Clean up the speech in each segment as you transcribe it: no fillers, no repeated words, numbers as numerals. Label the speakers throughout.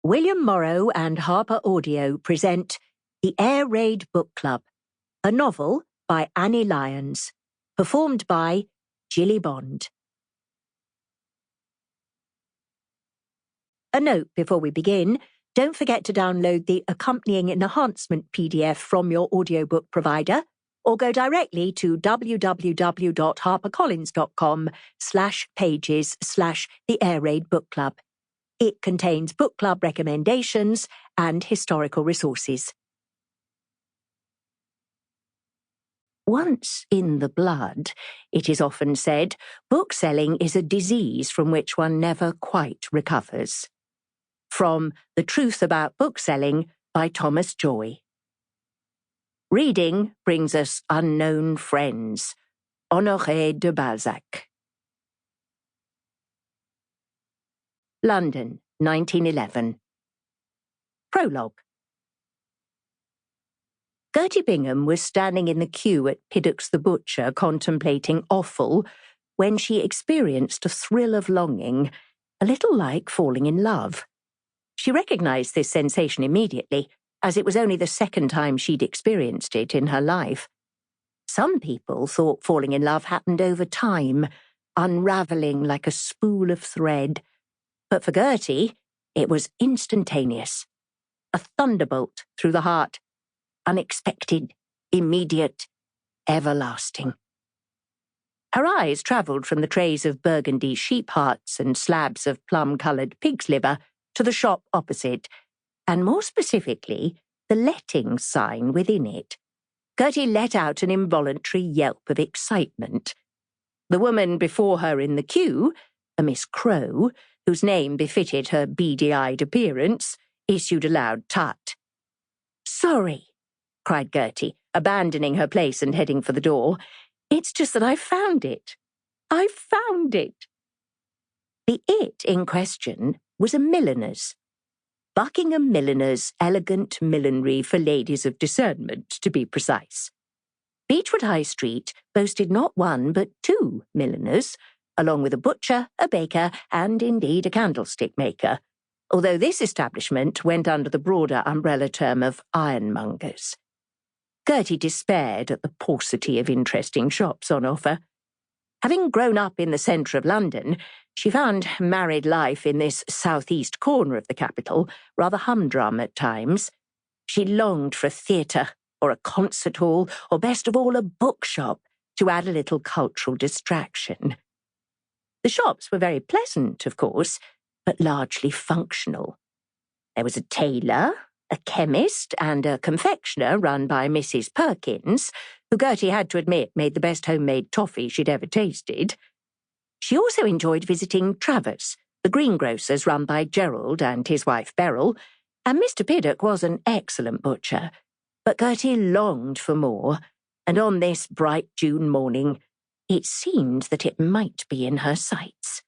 Speaker 1: William Morrow and HarperAudio present The Air Raid Book Club, a novel by Annie Lyons, performed by Jilly Bond. A note before we begin, don't forget to download the accompanying enhancement PDF from your audiobook provider, or go directly to www.harpercollins.com/pages/The Air Raid Book Club. It contains book club recommendations and historical resources. Once in the blood, it is often said, bookselling is a disease from which one never quite recovers. From The Truth About Bookselling by Thomas Joy. Reading brings us Unknown Friends, Honoré de Balzac. London, 1911. Prologue. Gertie Bingham was standing in the queue at Piddock's the Butcher contemplating offal when she experienced a thrill of longing, a little like falling in love. She recognized this sensation immediately, as it was only the second time she'd experienced it in her life. Some people thought falling in love happened over time, unraveling like a spool of thread. But for Gertie, it was instantaneous. A thunderbolt through the heart. Unexpected, immediate, everlasting. Her eyes travelled from the trays of burgundy sheep hearts and slabs of plum-coloured pig's liver to the shop opposite, and more specifically, the letting sign within it. Gertie let out an involuntary yelp of excitement. The woman before her in the queue, a Miss Crowe, whose name befitted her beady-eyed appearance, issued a loud tut. "Sorry," cried Gertie, abandoning her place and heading for the door. "It's just that I found it. I found it." The it in question was a milliner's. Buckingham Milliner's Elegant Millinery for Ladies of Discernment, to be precise. Beechwood High Street boasted not one but two milliners, along with a butcher, a baker, and indeed a candlestick maker, although this establishment went under the broader umbrella term of ironmongers. Gertie despaired at the paucity of interesting shops on offer. Having grown up in the centre of London, she found married life in this southeast corner of the capital rather humdrum at times. She longed for a theatre, or a concert hall, or best of all a bookshop, to add a little cultural distraction. The shops were very pleasant, of course, but largely functional. There was a tailor, a chemist, and a confectioner run by Mrs. Perkins, who Gertie had to admit made the best homemade toffee she'd ever tasted. She also enjoyed visiting Travers, the greengrocers run by Gerald and his wife Beryl, and Mr. Piddock was an excellent butcher. But Gertie longed for more, and on this bright June morning, it seemed that it might be in her sights.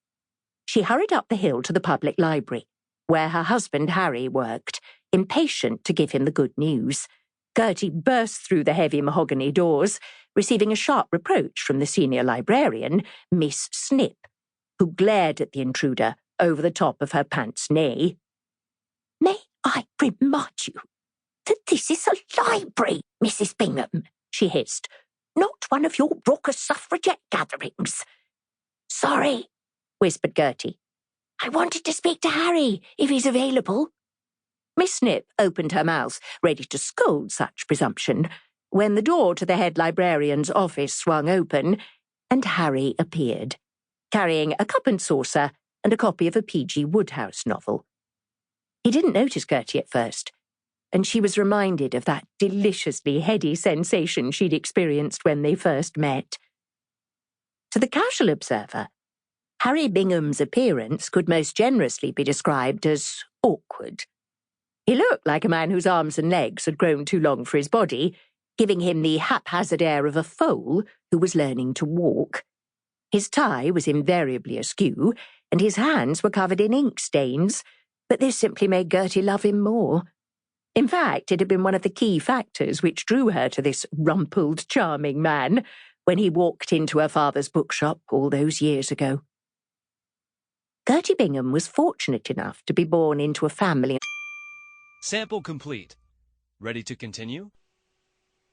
Speaker 1: She hurried up the hill to the public library, where her husband Harry worked, impatient to give him the good news. Gertie burst through the heavy mahogany doors, receiving a sharp reproach from the senior librarian, Miss Snip, who glared at the intruder over the top of her pince-nez. "May I remind you that this is a library, Mrs. Bingham," she hissed, "not one of your raucous suffragette gatherings." "Sorry," whispered Gertie. "I wanted to speak to Harry, if he's available." Miss Snip opened her mouth, ready to scold such presumption, when the door to the head librarian's office swung open, and Harry appeared, carrying a cup and saucer and a copy of a P.G. Wodehouse novel. He didn't notice Gertie at first, and she was reminded of that deliciously heady sensation she'd experienced when they first met. To the casual observer, Harry Bingham's appearance could most generously be described as awkward. He looked like a man whose arms and legs had grown too long for his body, giving him the haphazard air of a foal who was learning to walk. His tie was invariably askew, and his hands were covered in ink stains, but this simply made Gertie love him more. In fact, it had been one of the key factors which drew her to this rumpled, charming man when he walked into her father's bookshop all those years ago. Gertie Bingham was fortunate enough to be born into a family
Speaker 2: Sample complete. Ready to continue?